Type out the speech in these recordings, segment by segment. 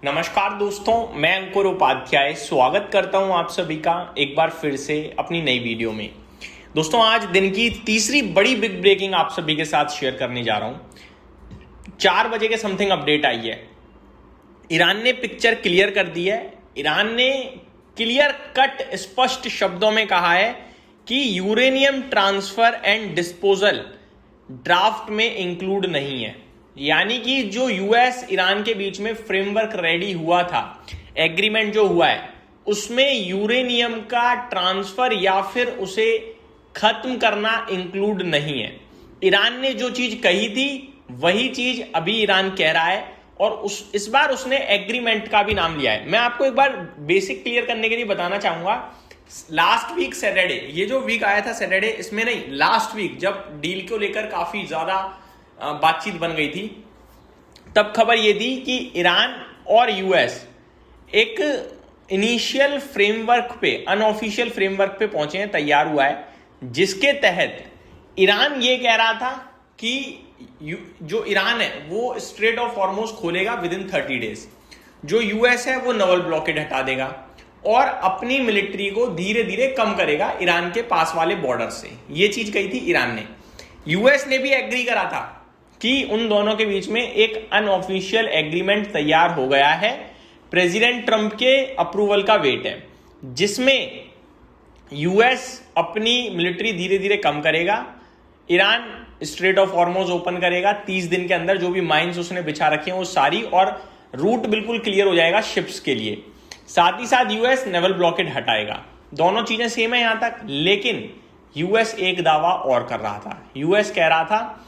नमस्कार दोस्तों, मैं अंकुर उपाध्याय स्वागत करता हूं आप सभी का एक बार फिर से अपनी नई वीडियो में। दोस्तों, आज दिन की तीसरी बड़ी बिग ब्रेकिंग आप सभी के साथ शेयर करने जा रहा हूं। 4 बजे के समथिंग अपडेट आई है। ईरान ने पिक्चर क्लियर कर दी है। ईरान ने क्लियर कट स्पष्ट शब्दों में कहा है कि uranium transfer and disposal draft में इंक्लूड नहीं है। यानी कि जो यूएस ईरान के बीच में फ्रेमवर्क रेडी हुआ था, एग्रीमेंट जो हुआ है, उसमें यूरेनियम का ट्रांसफर या फिर उसे खत्म करना इंक्लूड नहीं है। ईरान ने जो चीज कही थी वही चीज अभी ईरान कह रहा है और इस बार उसने एग्रीमेंट का भी नाम लिया है। मैं आपको एक बार बेसिक क्लियर करने के लिए बताना चाहूंगा। लास्ट वीक सैटरडे, ये जो वीक आया था सैटरडे, इसमें नहीं, लास्ट वीक जब डील को लेकर काफी ज्यादा बातचीत बन गई थी, तब खबर यह थी कि ईरान और यूएस एक इनिशियल फ्रेमवर्क पे, अनऑफिशियल फ्रेमवर्क पे पहुंचे हैं, तैयार हुआ है, जिसके तहत ईरान ये कह रहा था कि जो ईरान है वो स्ट्रेट ऑफ हॉर्मुज खोलेगा विद इन 30 डेज। जो यूएस है वो नवल ब्लॉकेड हटा देगा और अपनी मिलिट्री को धीरे धीरे कम करेगा ईरान के पास वाले बॉर्डर से। ये चीज कही थी ईरान ने। यूएस ने भी एग्री करा था कि उन दोनों के बीच में एक अनऑफिशियल एग्रीमेंट तैयार हो गया है। प्रेसिडेंट ट्रंप के अप्रूवल का वेट है, जिसमें यूएस अपनी मिलिट्री धीरे धीरे कम करेगा, Iran straight of Hormuz open करेगा 30 दिन के अंदर, जो भी माइंस उसने बिछा रखे हैं वो सारी, और रूट बिल्कुल क्लियर हो जाएगा शिप्स के लिए। साथ ही साथ यूएस नेवल ब्लॉकेड हटाएगा। दोनों चीजें सेम है यहां तक, लेकिन यूएस एक दावा और कर रहा था। यूएस कह रहा था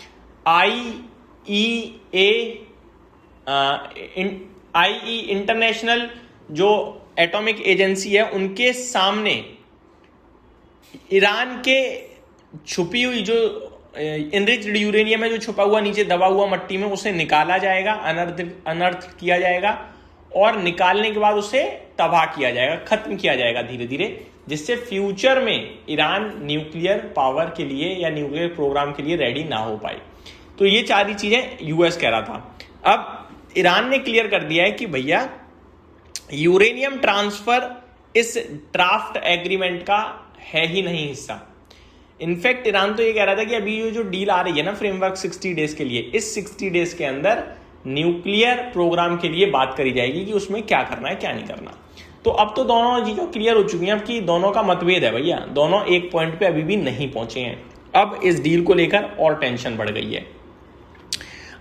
आईई इंटरनेशनल जो एटॉमिक एजेंसी है, उनके सामने ईरान के छुपी हुई जो इनरिच्ड यूरेनियम है, जो छुपा हुआ नीचे दबा हुआ मट्टी में, उसे निकाला जाएगा, अनर्थ किया जाएगा और निकालने के बाद उसे तबाह किया जाएगा, खत्म किया जाएगा धीरे धीरे, जिससे फ्यूचर में ईरान न्यूक्लियर पावर के लिए या न्यूक्लियर प्रोग्राम के लिए रेडी ना हो पाए। तो ये सारी चीजें यूएस कह रहा था। अब ईरान ने क्लियर कर दिया है कि भैया यूरेनियम ट्रांसफर इस ड्राफ्ट एग्रीमेंट का है ही नहीं हिस्सा। इनफैक्ट ईरान तो ये कह रहा था कि अभी ये जो डील आ रही है ना फ्रेमवर्क 60 डेज के लिए, इस 60 डेज के अंदर न्यूक्लियर प्रोग्राम के लिए बात करी जाएगी कि उसमें क्या करना है क्या नहीं करना। तो अब तो दोनों चीजें क्लियर हो चुकी हैं। अब कि दोनों का मतभेद है भैया, दोनों एक पॉइंट पे अभी भी नहीं पहुंचे हैं। अब इस डील को लेकर और टेंशन बढ़ गई है।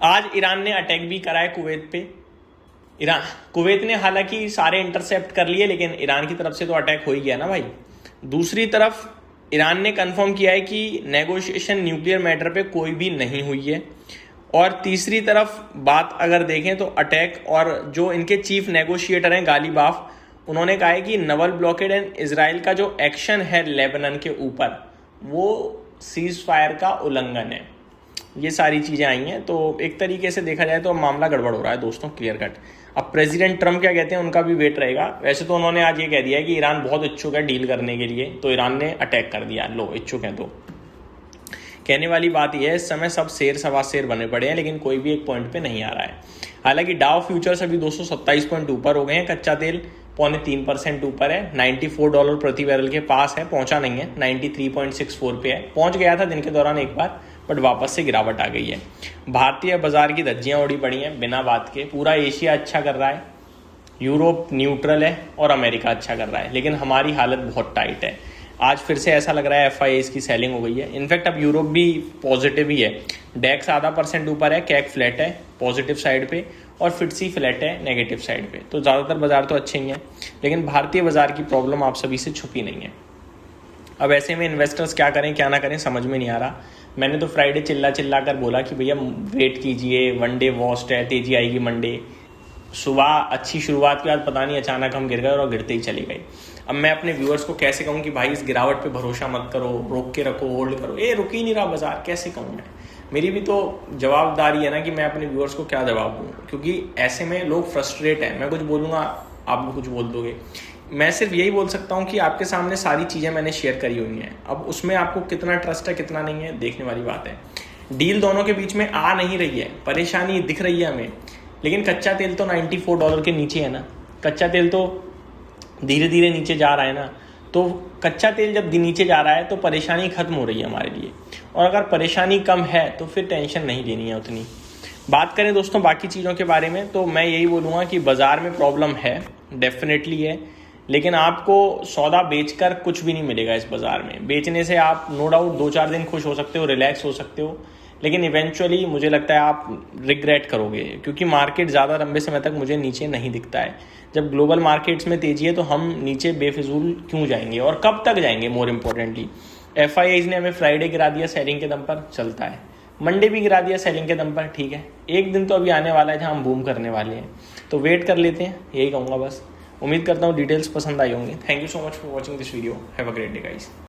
आज ईरान ने अटैक भी करा है कुवैत पे। कुवैत ने हालांकि सारे इंटरसेप्ट कर लिए, लेकिन ईरान की तरफ से तो अटैक हो ही गया ना भाई। दूसरी तरफ ईरान ने कंफर्म किया है कि नेगोशिएशन न्यूक्लियर मैटर पे कोई भी नहीं हुई है। और तीसरी तरफ बात अगर देखें तो अटैक, और जो इनके चीफ नेगोशिएटर हैं गालिबाफ, उन्होंने कहा है कि नवल ब्लॉकेड एंड इजराइल का जो एक्शन है लेबनान के ऊपर, वो सीज फायर का उल्लंघन है। ये सारी चीजें आई हैं। तो एक तरीके से देखा जाए तो मामला गड़बड़ हो रहा है दोस्तों, क्लियर कट। अब प्रेसिडेंट ट्रंप क्या कहते हैं उनका भी वेट रहेगा। वैसे तो उन्होंने आज ये कह दिया है कि ईरान बहुत इच्छुक है डील करने के लिए, तो ईरान ने अटैक कर दिया। लो, इच्छुक है तो कहने वाली बात यह है, इस समय सब शेर सवा शेर बने पड़े हैं, लेकिन कोई भी एक पॉइंट पे नहीं आ रहा है। हालांकि डाउ फ्यूचर्स अभी 227 पॉइंट ऊपर हो गए हैं, कच्चा तेल 0.3% ऊपर है, $94 प्रति बैरल के पास है, पहुंचा नहीं है, 93.64 पे है। पहुंच गया था दिन के दौरान एक बार, बट वापस से गिरावट आ गई है। भारतीय बाजार की धज्जियां उड़ी पड़ी हैं बिना बात के। पूरा एशिया अच्छा कर रहा है, यूरोप न्यूट्रल है और अमेरिका अच्छा कर रहा है, लेकिन हमारी हालत बहुत टाइट है। आज फिर से ऐसा लग रहा है FIIs की सेलिंग हो गई है। इनफैक्ट अब यूरोप भी पॉजिटिव ही है। डेक्स ½ % ऊपर है, कैक फ्लैट है पॉजिटिव साइड पे, और फिटसी फ्लैट है नेगेटिव साइड पे। तो ज़्यादातर बाजार तो अच्छे ही हैं, लेकिन भारतीय बाजार की प्रॉब्लम आप सभी से छुपी नहीं है। अब ऐसे में इन्वेस्टर्स क्या करें क्या ना करें समझ में नहीं आ रहा। मैंने तो फ्राइडे चिल्ला कर बोला कि भैया वेट कीजिए, वन डे वॉस्ट है, तेजी आएगी मंडे। सुबह अच्छी शुरुआत के बाद पता नहीं अचानक हम गिर गए और गिरते ही चली गई। अब मैं अपने व्यूअर्स को कैसे कहूँ कि भाई इस गिरावट पे भरोसा मत करो, रोक के रखो, होल्ड करो। ये रुक ही नहीं रहा बाजार, कैसे कहूँ मैं? मेरी भी तो जवाबदारी है ना कि मैं अपने व्यूअर्स को क्या जवाब दूँ, क्योंकि ऐसे में लोग फ्रस्ट्रेट हैं। मैं कुछ बोलूँगा, आप भी कुछ बोल दोगे। मैं सिर्फ यही बोल सकता हूँ कि आपके सामने सारी चीज़ें मैंने शेयर करी हुई हैं। अब उसमें आपको कितना ट्रस्ट है कितना नहीं है देखने वाली बात है। डील दोनों के बीच में आ नहीं रही है, परेशानी दिख रही है हमें। लेकिन कच्चा तेल तो $94 के नीचे है ना, कच्चा तेल तो धीरे धीरे नीचे जा रहा है ना। तो कच्चा तेल जब नीचे जा रहा है तो परेशानी खत्म हो रही है हमारे लिए, और अगर परेशानी कम है तो फिर टेंशन नहीं लेनी है उतनी। बात करें दोस्तों बाकी चीज़ों के बारे में, तो मैं यही बोलूँगा कि बाज़ार में प्रॉब्लम है, डेफिनेटली है, लेकिन आपको सौदा बेचकर कुछ भी नहीं मिलेगा इस बाज़ार में। बेचने से आप नो डाउट 2-4 दिन खुश हो सकते हो, रिलैक्स हो सकते हो, लेकिन इवेंचुअली मुझे लगता है आप रिग्रेट करोगे, क्योंकि मार्केट ज़्यादा लंबे समय तक मुझे नीचे नहीं दिखता है। जब ग्लोबल मार्केट्स में तेज़ी है तो हम नीचे बेफिजूल क्यों जाएंगे और कब तक जाएंगे। मोर इम्पोर्टेंटली FIIs ने हमें फ्राइडे गिरा दिया सेलिंग के दम पर, चलता है, मंडे भी गिरा दिया सेलिंग के दम पर, ठीक है, एक दिन तो अभी आने वाला है जहाँ हम बूम करने वाले हैं, तो वेट कर लेते हैं, यही कहूँगा बस। उम्मीद करता हूँ डिटेल्स पसंद आई होंगी। Thank you so much for watching this video, have a great day guys.